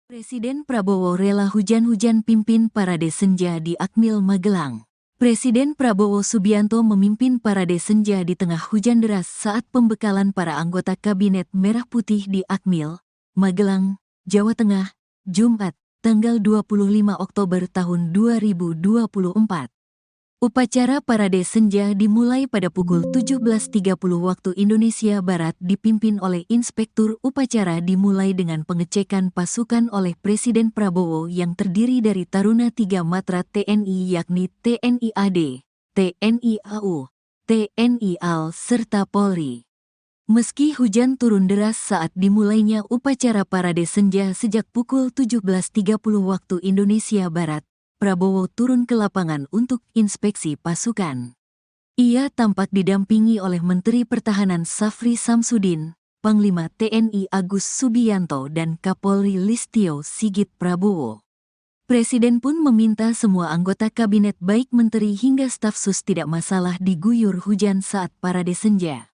Presiden Prabowo rela hujan-hujan pimpin parade senja di Akmil, Magelang. Presiden Prabowo Subianto memimpin parade senja di tengah hujan deras saat pembekalan para anggota Kabinet Merah Putih di Akmil, Magelang, Jawa Tengah, Jumat, tanggal 25 Oktober tahun 2024. Upacara parade senja dimulai pada pukul 17.30 waktu Indonesia Barat dipimpin oleh Inspektur Upacara dimulai dengan pengecekan pasukan oleh Presiden Prabowo yang terdiri dari Taruna 3 Matra TNI yakni TNI AD, TNI AU, TNI AL, serta Polri. Meski hujan turun deras saat dimulainya upacara parade senja sejak pukul 17.30 waktu Indonesia Barat, Prabowo turun ke lapangan untuk inspeksi pasukan. Ia tampak didampingi oleh Menteri Pertahanan Safri Samsudin, Panglima TNI Agus Subianto dan Kapolri Listio Sigit Prabowo. Presiden pun meminta semua anggota kabinet baik menteri hingga staf sus tidak masalah diguyur hujan saat parade senja.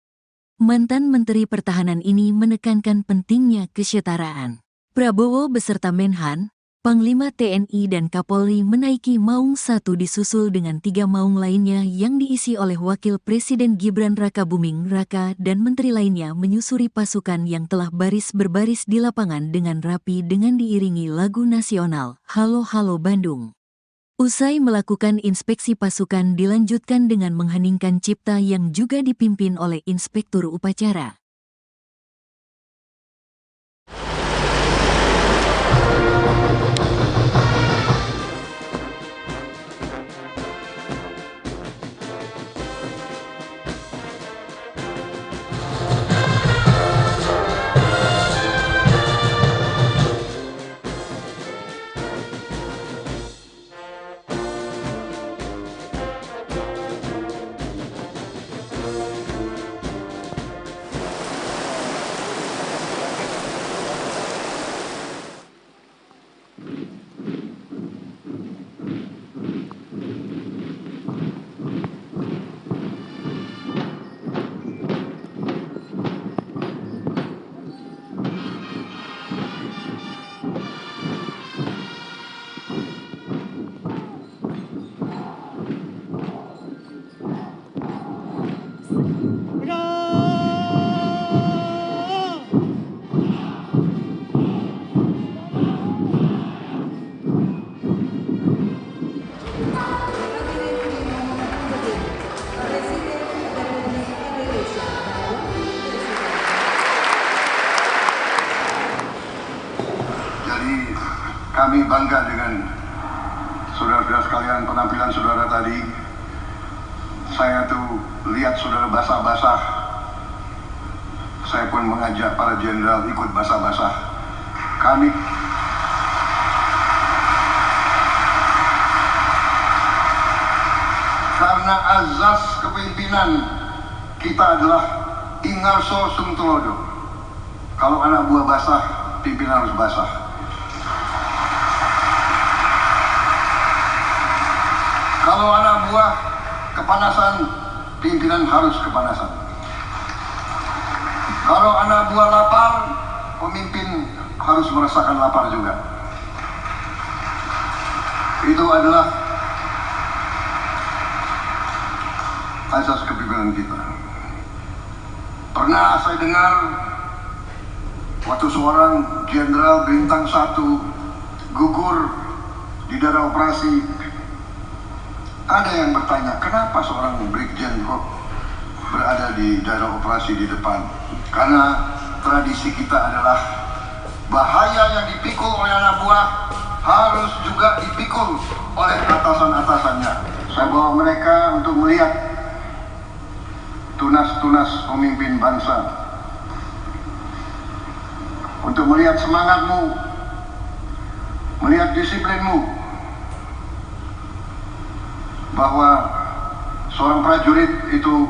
Mantan Menteri Pertahanan ini menekankan pentingnya kesetaraan. Prabowo beserta Menhan, Panglima TNI dan Kapolri menaiki Maung 1 disusul dengan 3 maung lainnya yang diisi oleh Wakil Presiden Gibran Rakabuming Raka dan menteri lainnya menyusuri pasukan yang telah baris berbaris di lapangan dengan rapi dengan diiringi lagu nasional Halo Halo Bandung. Usai melakukan inspeksi pasukan dilanjutkan dengan mengheningkan cipta yang juga dipimpin oleh Inspektur Upacara. Kami bangga dengan saudara-saudara sekalian, penampilan saudara tadi. Saya tuh lihat saudara basah-basah. Saya pun mengajak para jenderal ikut basah-basah. Karena azas kepemimpinan kita adalah ingarso sum tulodo. Kalau anak buah basah, pimpinan harus basah. Kalau anak buah kepanasan, pimpinan harus kepanasan. Kalau anak buah lapar, pemimpin harus merasakan lapar juga. Itu adalah asas kepemimpinan kita. Pernah saya dengar waktu seorang jenderal bintang 1 gugur di daerah operasi. Ada yang bertanya, kenapa seorang brigjen kok berada di daerah operasi di depan? Karena tradisi kita adalah bahaya yang dipikul oleh anak buah harus juga dipikul oleh atasan-atasannya. Saya bawa mereka untuk melihat tunas-tunas pemimpin bangsa, untuk melihat semangatmu, melihat disiplinmu, bahwa seorang prajurit itu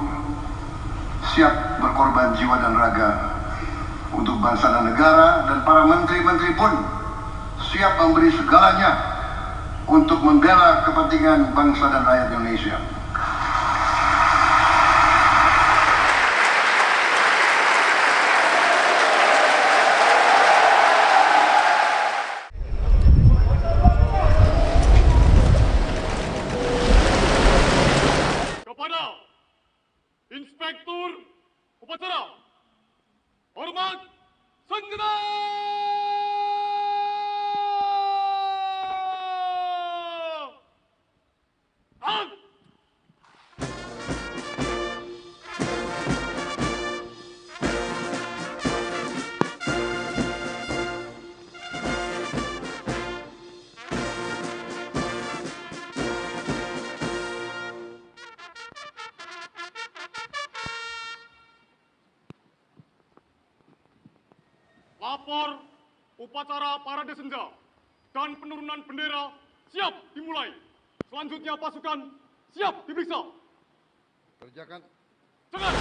siap berkorban jiwa dan raga untuk bangsa dan negara, dan para menteri-menteri pun siap memberi segalanya untuk membela kepentingan bangsa dan rakyat Indonesia. Lapor upacara parade senja dan penurunan bendera siap dimulai. Selanjutnya pasukan siap diperiksa. Kerjakan. Jangan.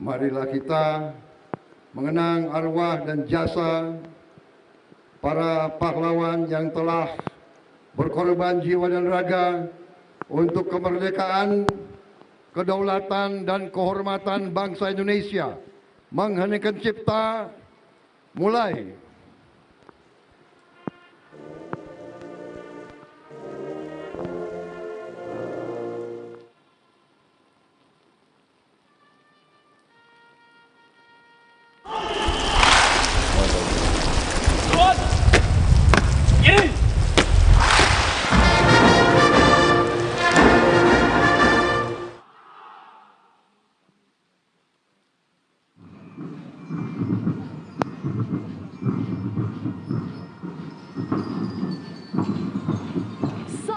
Marilah kita mengenang arwah dan jasa para pahlawan yang telah berkorban jiwa dan raga untuk kemerdekaan, kedaulatan dan kehormatan bangsa Indonesia. Mengheningkan cipta, mulai.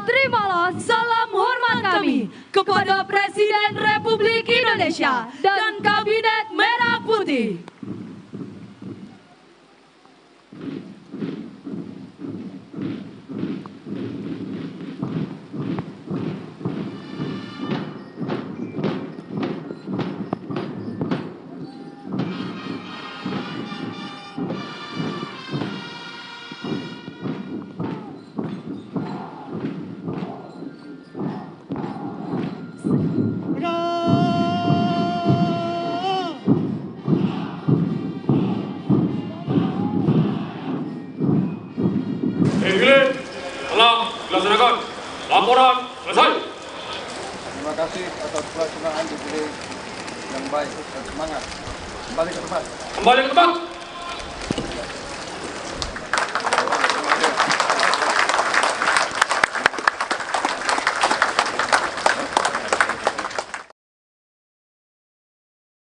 Terimalah salam hormat kami kepada Presiden Republik Indonesia dan Kabinet Merah Putih. Gilid, telah dilaksanakan. Laporan selesai. Terima kasih atas pelaksanaan diberi yang baik dan semangat. Kembali ke tempat. Kembali ke tempat.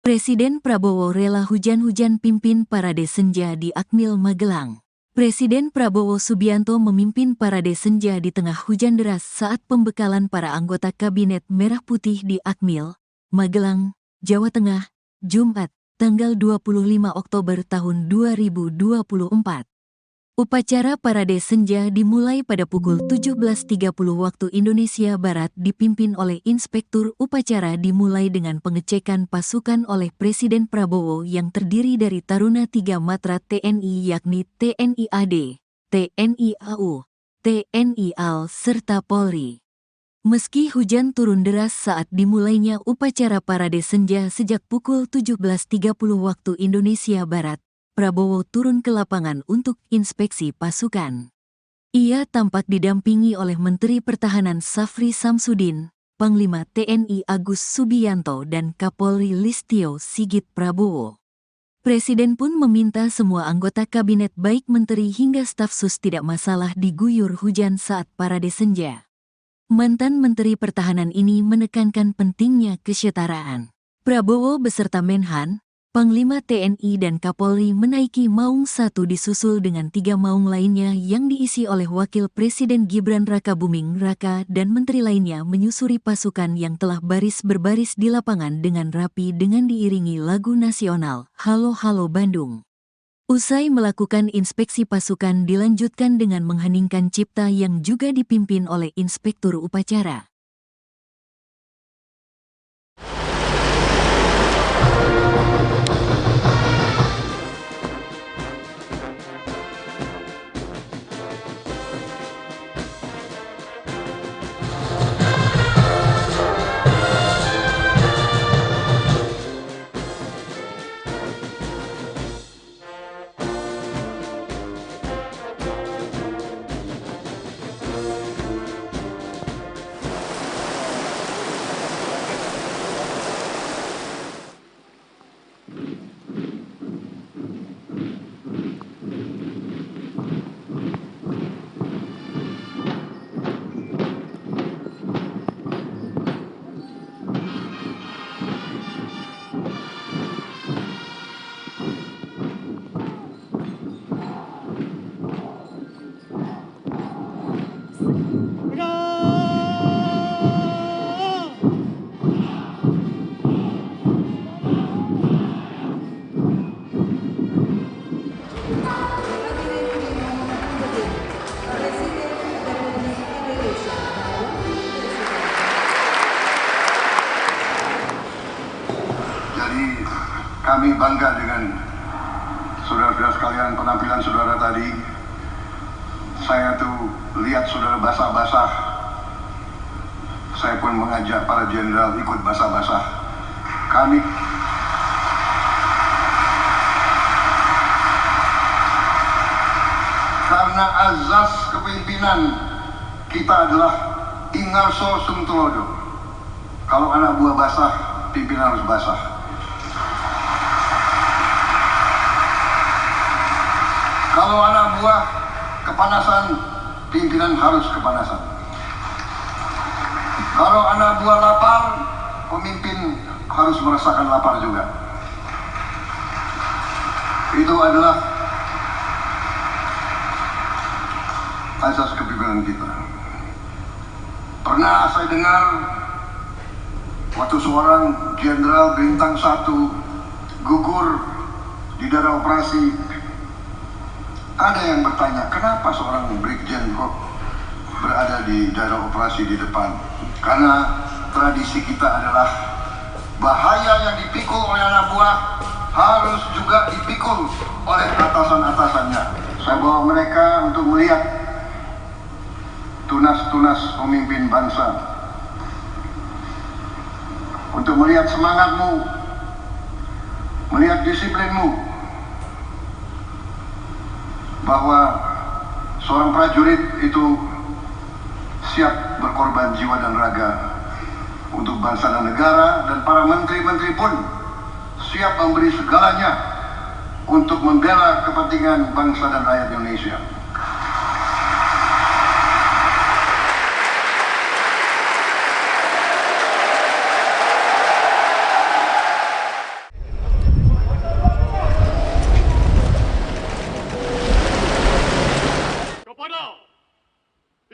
Presiden Prabowo rela hujan-hujan pimpin parade senja di Akmil Magelang. Presiden Prabowo Subianto memimpin parade senja di tengah hujan deras saat pembekalan para anggota Kabinet Merah Putih di Akmil, Magelang, Jawa Tengah, Jumat, tanggal 25 Oktober tahun 2024. Upacara parade senja dimulai pada pukul 17.30 waktu Indonesia Barat dipimpin oleh Inspektur Upacara dimulai dengan pengecekan pasukan oleh Presiden Prabowo yang terdiri dari Taruna 3 Matra TNI yakni TNI AD, TNI AU, TNI AL serta Polri. Meski hujan turun deras saat dimulainya upacara parade senja sejak pukul 17.30 waktu Indonesia Barat, Prabowo turun ke lapangan untuk inspeksi pasukan. Ia tampak didampingi oleh Menteri Pertahanan Safri Samsudin, Panglima TNI Agus Subianto dan Kapolri Listio Sigit Prabowo. Presiden pun meminta semua anggota kabinet baik menteri hingga staf sus tidak masalah diguyur hujan saat parade senja. Mantan Menteri Pertahanan ini menekankan pentingnya kesetaraan. Prabowo beserta Menhan, Panglima TNI dan Kapolri menaiki Maung 1 disusul dengan 3 maung lainnya yang diisi oleh Wakil Presiden Gibran Rakabuming Raka dan menteri lainnya menyusuri pasukan yang telah baris berbaris di lapangan dengan rapi dengan diiringi lagu nasional Halo Halo Bandung. Usai melakukan inspeksi pasukan dilanjutkan dengan mengheningkan cipta yang juga dipimpin oleh Inspektur Upacara. kami bangga dengan saudara-saudara sekalian, penampilan saudara tadi. Saya tuh lihat saudara basah-basah. Saya pun mengajak para jenderal ikut basah-basah. Kami karena azas kepemimpinan kita adalah ingarso sum tulodo. Kalau anak buah basah, pimpinan harus basah. Kalau anak buah kepanasan, pimpinan harus kepanasan. Kalau anak buah lapar, pemimpin harus merasakan lapar juga. Itu adalah asas kepemimpinan kita. Pernah saya dengar waktu seorang jenderal bintang 1 gugur di daerah operasi, ada yang bertanya, kenapa seorang brigjen kok berada di daerah operasi di depan? Karena tradisi kita adalah bahaya yang dipikul oleh anak buah harus juga dipikul oleh atasan-atasannya. Saya bawa mereka untuk melihat tunas-tunas pemimpin bangsa, untuk melihat semangatmu, melihat disiplinmu, bahwa seorang prajurit itu siap berkorban jiwa dan raga untuk bangsa dan negara, dan para menteri-menteri pun siap memberi segalanya untuk membela kepentingan bangsa dan rakyat Indonesia.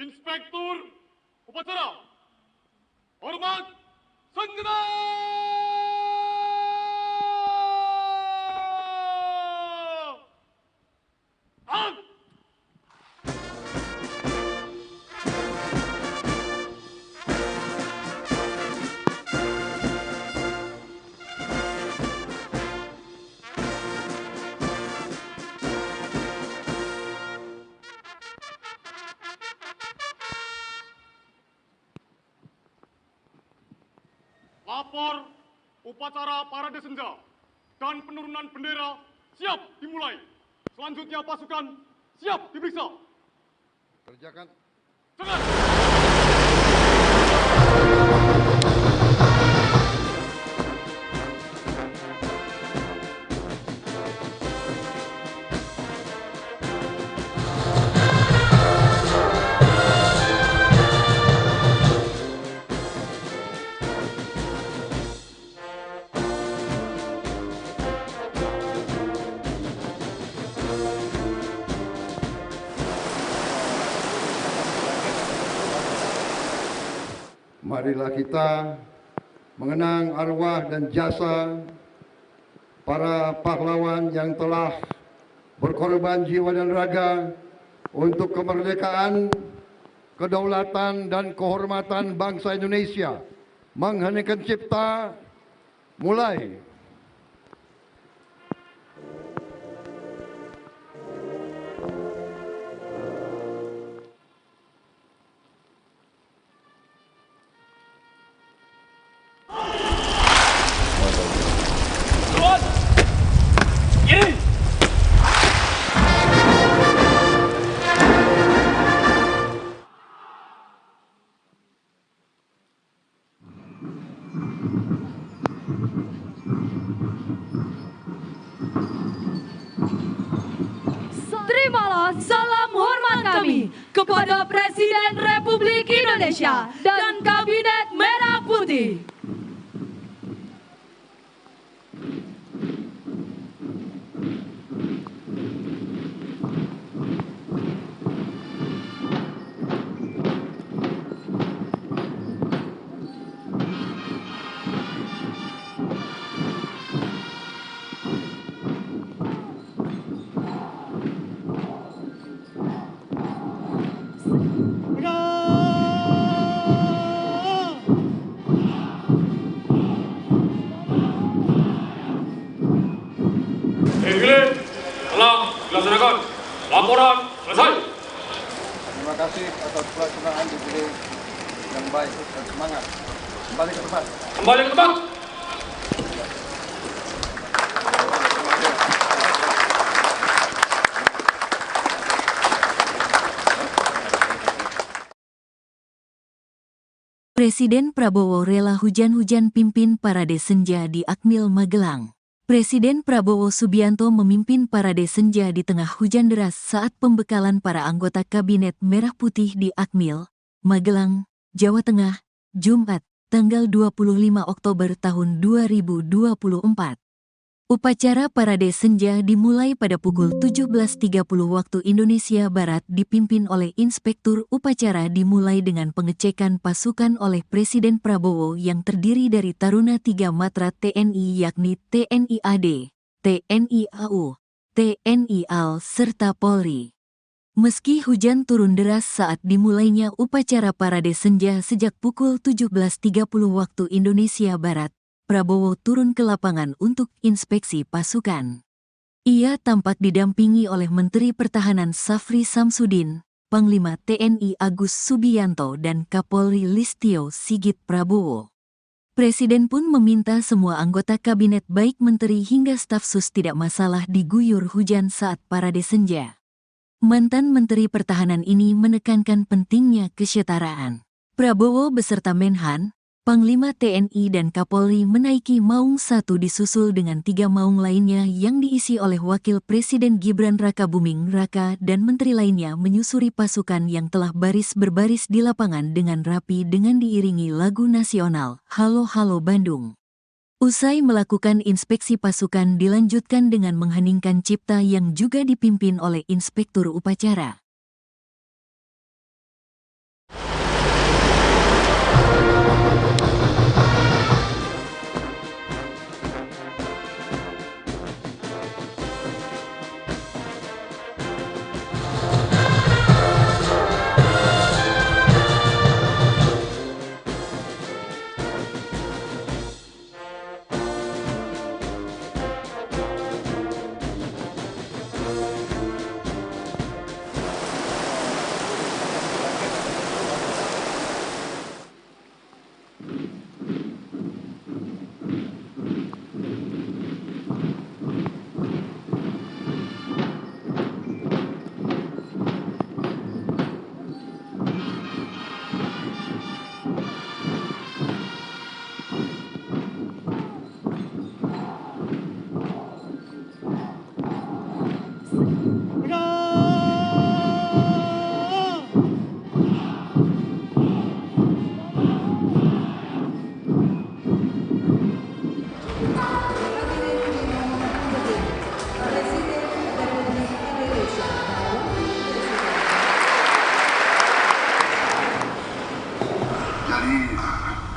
Inspektur Upacara, hormat segenap. Lapor upacara parade senja dan penurunan bendera siap dimulai. Selanjutnya pasukan siap diperiksa. Kerjakan. Jangan. Marilah kita mengenang arwah dan jasa para pahlawan yang telah berkorban jiwa dan raga untuk kemerdekaan, kedaulatan dan kehormatan bangsa Indonesia. Mengheningkan cipta, mulai. Terimalah salam hormat kami kepada Presiden Republik Indonesia dan Kabinet Merah Putih. Defile telah dilaksanakan. Laporan selesai. Terima kasih atas pelaksanaan defile yang baik dan semangat. Kembali ke tempat. Kembali ke tempat. Presiden Prabowo rela hujan-hujan pimpin parade senja di Akmil Magelang. Presiden Prabowo Subianto memimpin parade senja di tengah hujan deras saat pembekalan para anggota Kabinet Merah Putih di Akmil, Magelang, Jawa Tengah, Jumat, tanggal 25 Oktober tahun 2024. Upacara parade senja dimulai pada pukul 17.30 waktu Indonesia Barat dipimpin oleh Inspektur Upacara dimulai dengan pengecekan pasukan oleh Presiden Prabowo yang terdiri dari Taruna 3 Matra TNI yakni TNI AD, TNI AU, TNI AL, serta Polri. Meski hujan turun deras saat dimulainya upacara parade senja sejak pukul 17.30 waktu Indonesia Barat, Prabowo turun ke lapangan untuk inspeksi pasukan. Ia tampak didampingi oleh Menteri Pertahanan Safri Samsudin, Panglima TNI Agus Subianto dan Kapolri Listio Sigit Prabowo. Presiden pun meminta semua anggota kabinet baik menteri hingga staf sus tidak masalah diguyur hujan saat parade senja. Mantan Menteri Pertahanan ini menekankan pentingnya kesetaraan. Prabowo beserta Menhan, Panglima TNI dan Kapolri menaiki Maung 1 disusul dengan 3 maung lainnya yang diisi oleh Wakil Presiden Gibran Rakabuming Raka dan menteri lainnya menyusuri pasukan yang telah baris berbaris di lapangan dengan rapi dengan diiringi lagu nasional Halo Halo Bandung. Usai melakukan inspeksi pasukan dilanjutkan dengan mengheningkan cipta yang juga dipimpin oleh Inspektur Upacara.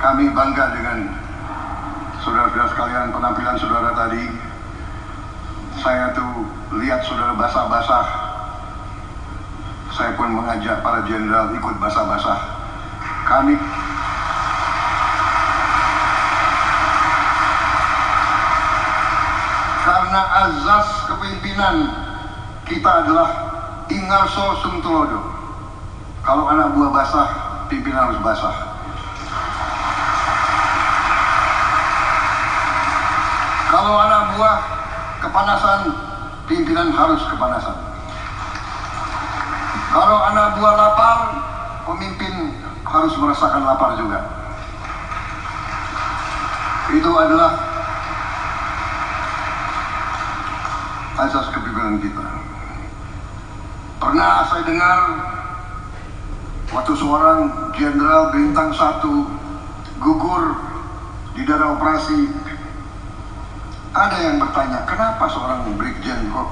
Kami bangga dengan saudara-saudara sekalian, penampilan saudara tadi. Saya tuh lihat saudara basah-basah. Saya pun mengajak para jenderal ikut basah-basah. Kami karena azas kepemimpinan kita adalah ingarso sum tulodo. Kalau anak buah basah, pimpinan harus basah. Kalau anak buah kepanasan, pimpinan harus kepanasan. Kalau anak buah lapar, pemimpin harus merasakan lapar juga. Itu adalah asas kepemimpinan kita. Pernah saya dengar waktu seorang jenderal bintang 1 gugur di daerah operasi. Ada yang bertanya, kenapa seorang brigjen kok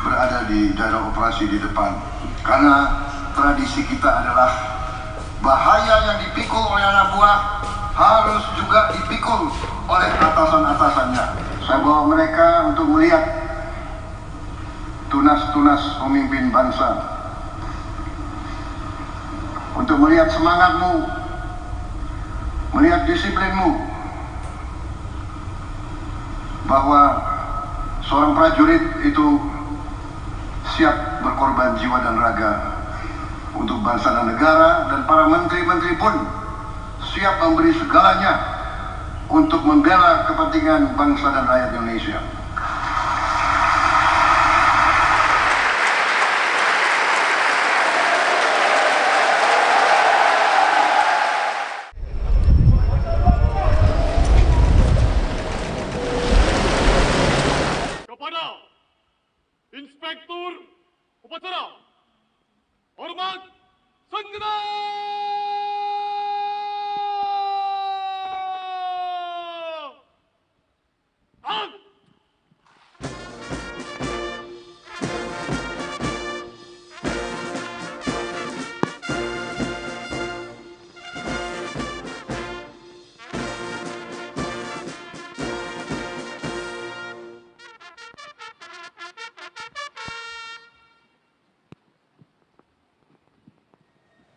berada di daerah operasi di depan? Karena tradisi kita adalah bahaya yang dipikul oleh anak buah harus juga dipikul oleh atasan-atasannya. Saya bawa mereka untuk melihat tunas-tunas pemimpin bangsa, untuk melihat semangatmu, melihat disiplinmu, bahwa seorang prajurit itu siap berkorban jiwa dan raga untuk bangsa dan negara, dan para menteri-menteri pun siap memberi segalanya untuk membela kepentingan bangsa dan rakyat Indonesia. Kepada Inspektur Upacara, hormat segenap.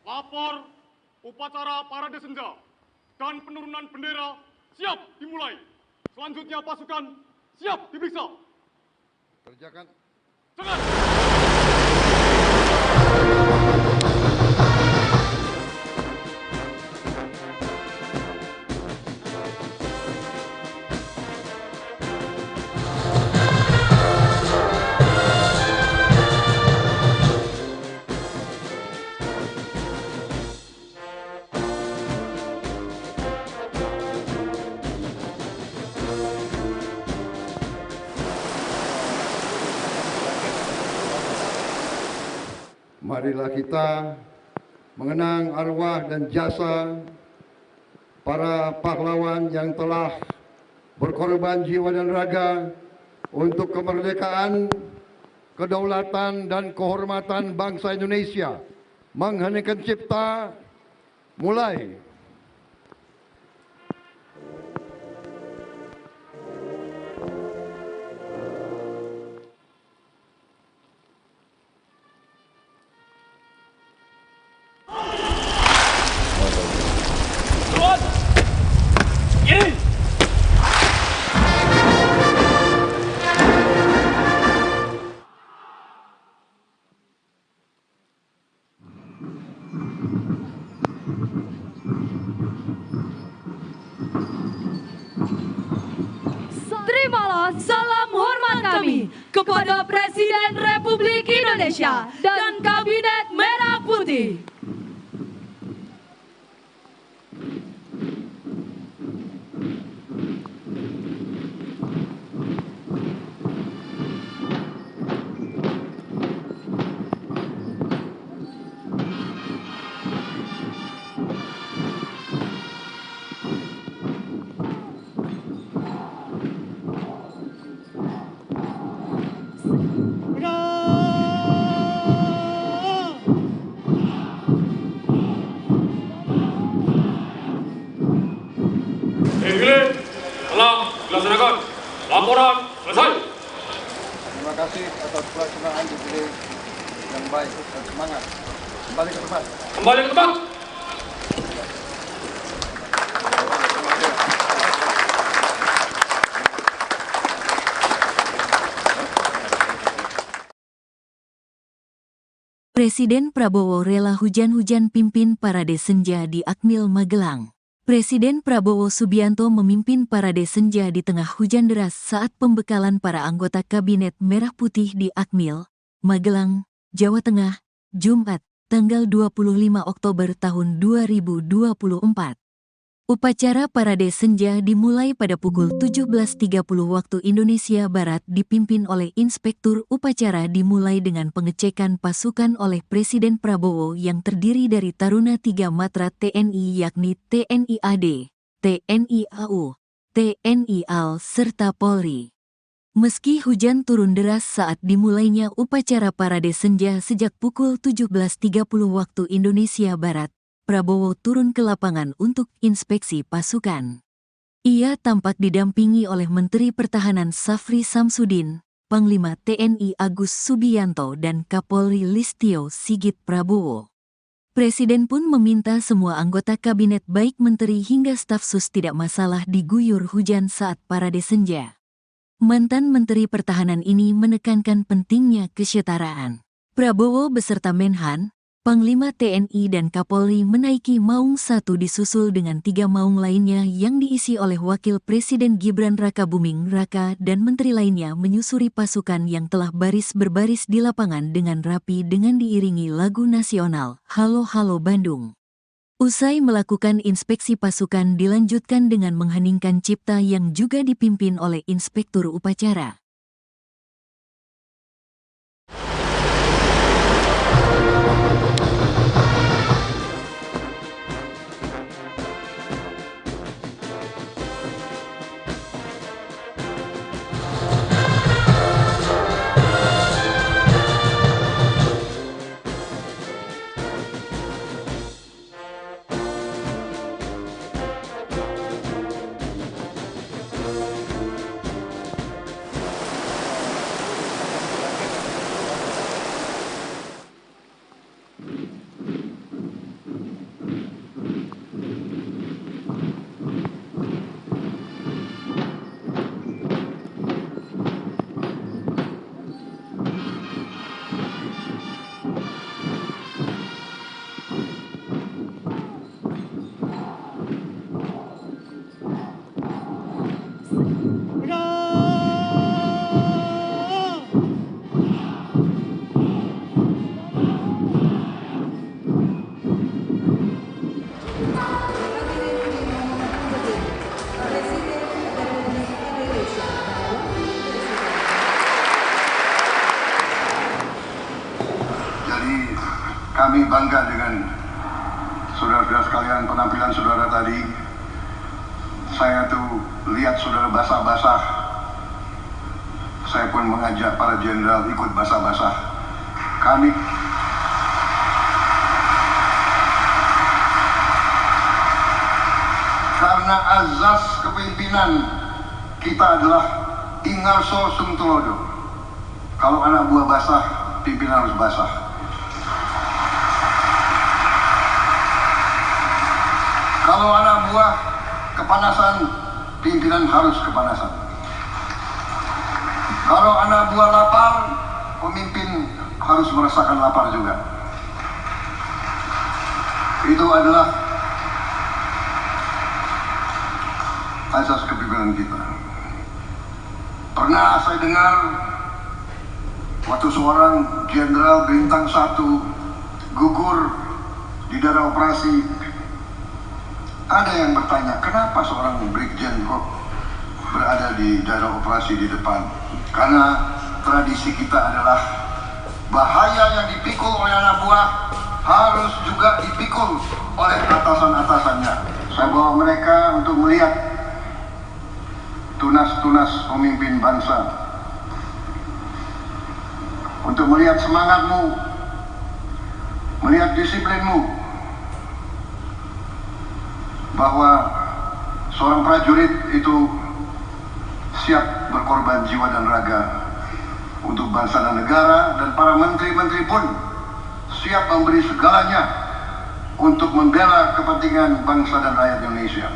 Lapor upacara parade senja dan penurunan bendera siap dimulai. Selanjutnya pasukan siap diperiksa. Kerjakan. Jangan. Marilah kita mengenang arwah dan jasa para pahlawan yang telah berkorban jiwa dan raga untuk kemerdekaan, kedaulatan, dan kehormatan bangsa Indonesia. Mengheningkan cipta, mulai. Terimalah salam hormat kami kepada Presiden Republik Indonesia dan Kabinet Merah Putih. Defile telah dilaksanakan. Laporan selesai. Terima kasih atas pelaksanaan defile yang baik dan semangat. Kembali ke tempat. Kembali ke tempat. Presiden Prabowo rela hujan-hujan pimpin parade senja di Akmil Magelang. Presiden Prabowo Subianto memimpin parade senja di tengah hujan deras saat pembekalan para anggota Kabinet Merah Putih di Akmil, Magelang, Jawa Tengah, Jumat, tanggal 25 Oktober tahun 2024. Upacara parade senja dimulai pada pukul 17.30 waktu Indonesia Barat dipimpin oleh Inspektur Upacara dimulai dengan pengecekan pasukan oleh Presiden Prabowo yang terdiri dari Taruna 3 Matra TNI yakni TNI AD, TNI AU, TNI AL, serta Polri. Meski hujan turun deras saat dimulainya upacara parade senja sejak pukul 17.30 waktu Indonesia Barat, Prabowo turun ke lapangan untuk inspeksi pasukan. Ia tampak didampingi oleh Menteri Pertahanan Safri Samsudin, Panglima TNI Agus Subianto dan Kapolri Listio Sigit Prabowo. Presiden pun meminta semua anggota kabinet baik menteri hingga staf sus tidak masalah diguyur hujan saat parade senja. Mantan Menteri Pertahanan ini menekankan pentingnya kesetaraan. Prabowo beserta Menhan, Panglima TNI dan Kapolri menaiki Maung 1 disusul dengan 3 maung lainnya yang diisi oleh Wakil Presiden Gibran Rakabuming Raka dan menteri lainnya menyusuri pasukan yang telah berbaris di lapangan dengan rapi dengan diiringi lagu nasional Halo Halo Bandung. Usai melakukan inspeksi pasukan dilanjutkan dengan mengheningkan cipta yang juga dipimpin oleh Inspektur Upacara. Kami bangga dengan saudara-saudara sekalian, penampilan saudara tadi. Saya tuh lihat saudara basah-basah. Saya pun mengajak para jenderal ikut basah-basah. Karena azas kepemimpinan kita adalah ingarso sum tulodo. Kalau anak buah basah, pimpinan harus basah. Kalau anak buah kepanasan, pimpinan harus kepanasan. Kalau anak buah lapar, pemimpin harus merasakan lapar juga. Itu adalah asas kepemimpinan kita. Pernah saya dengar waktu seorang jenderal bintang 1 gugur di daerah operasi. Ada yang bertanya, kenapa seorang Brigjen kok berada di daerah operasi di depan? Karena tradisi kita adalah bahaya yang dipikul oleh anak buah harus juga dipikul oleh atasan-atasannya. Saya bawa mereka untuk melihat tunas-tunas pemimpin bangsa, untuk melihat semangatmu, melihat disiplinmu, bahwa seorang prajurit itu siap berkorban jiwa dan raga untuk bangsa dan negara, dan para menteri-menteri pun siap memberi segalanya untuk membela kepentingan bangsa dan rakyat Indonesia.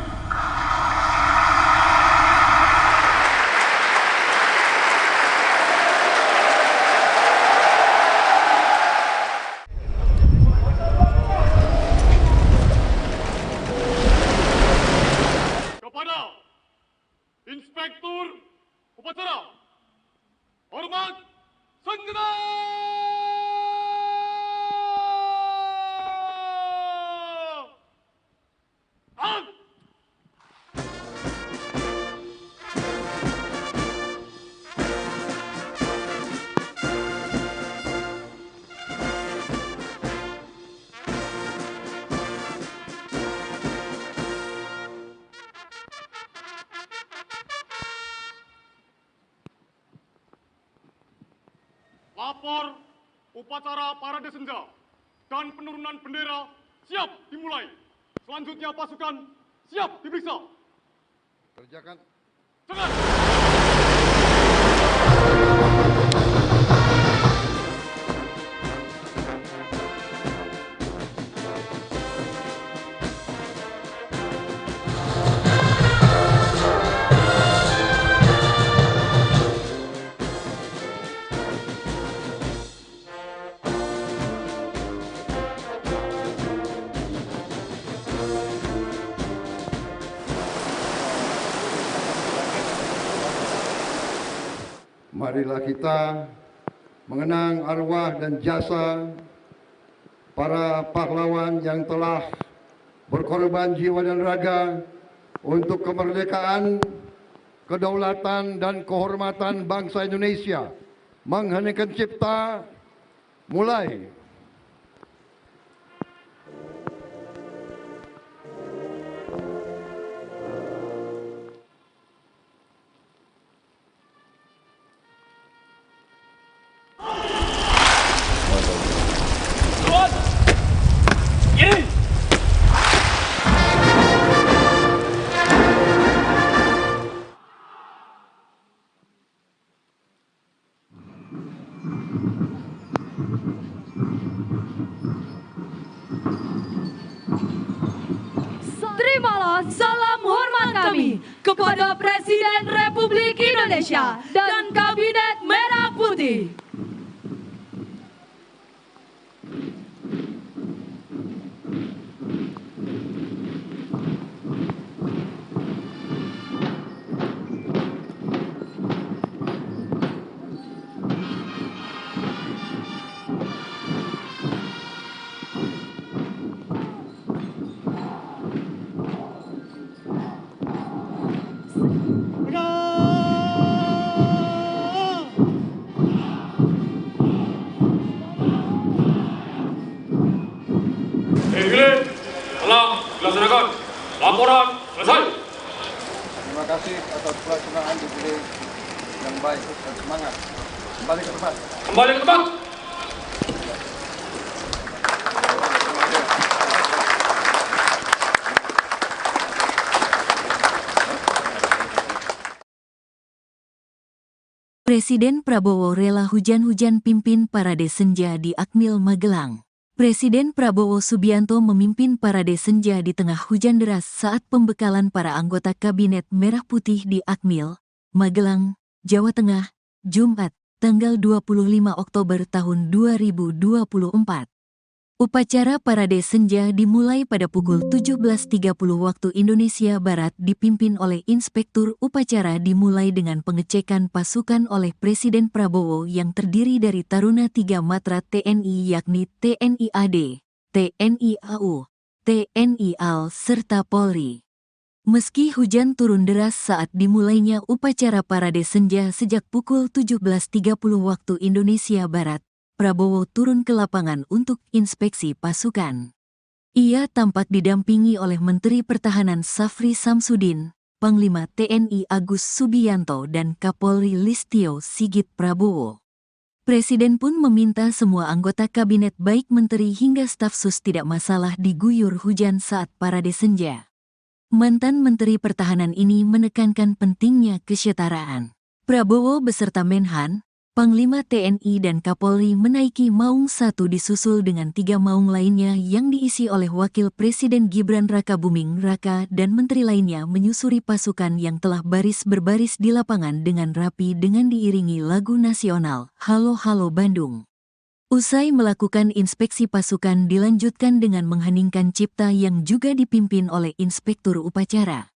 Inspektur Upacara, hormat segenap. Lapor upacara parade senja dan penurunan bendera siap dimulai. Selanjutnya pasukan siap diperiksa. Kerjakan. Jangan. marilah kita mengenang arwah dan jasa para pahlawan yang telah berkorban jiwa dan raga untuk kemerdekaan, kedaulatan dan kehormatan bangsa Indonesia. Mengheningkan cipta, mulai. Terimalah salam hormat kami kepada Presiden Republik Indonesia dan Kabinet Merah Putih. Gilid, telah dilaksanakan. Laporan selesai. Terima kasih atas pelaksanaan dibeli yang baik dan semangat. Kembali ke tempat. Kembali ke tempat. Presiden Prabowo rela hujan-hujan pimpin parade senja di Akmil Magelang. Presiden Prabowo Subianto memimpin parade senja di tengah hujan deras saat pembekalan para anggota Kabinet Merah Putih di Akmil, Magelang, Jawa Tengah, Jumat, tanggal 25 Oktober tahun 2024. Upacara parade senja dimulai pada pukul 17.30 waktu Indonesia Barat dipimpin oleh Inspektur Upacara dimulai dengan pengecekan pasukan oleh Presiden Prabowo yang terdiri dari Taruna 3 Matra TNI yakni TNI AD, TNI AU, TNI AL serta Polri. Meski hujan turun deras saat dimulainya upacara parade senja sejak pukul 17.30 waktu Indonesia Barat, Prabowo turun ke lapangan untuk inspeksi pasukan. Ia tampak didampingi oleh Menteri Pertahanan Safri Samsudin, Panglima TNI Agus Subianto dan Kapolri Listio Sigit Prabowo. Presiden pun meminta semua anggota kabinet baik menteri hingga staf sus tidak masalah diguyur hujan saat parade senja. Mantan Menteri Pertahanan ini menekankan pentingnya kesetaraan. Prabowo beserta Menhan, Panglima TNI dan Kapolri menaiki Maung 1 disusul dengan 3 maung lainnya yang diisi oleh Wakil Presiden Gibran Rakabuming Raka dan menteri lainnya menyusuri pasukan yang telah baris berbaris di lapangan dengan rapi dengan diiringi lagu nasional Halo Halo Bandung. Usai melakukan inspeksi pasukan dilanjutkan dengan mengheningkan cipta yang juga dipimpin oleh Inspektur Upacara.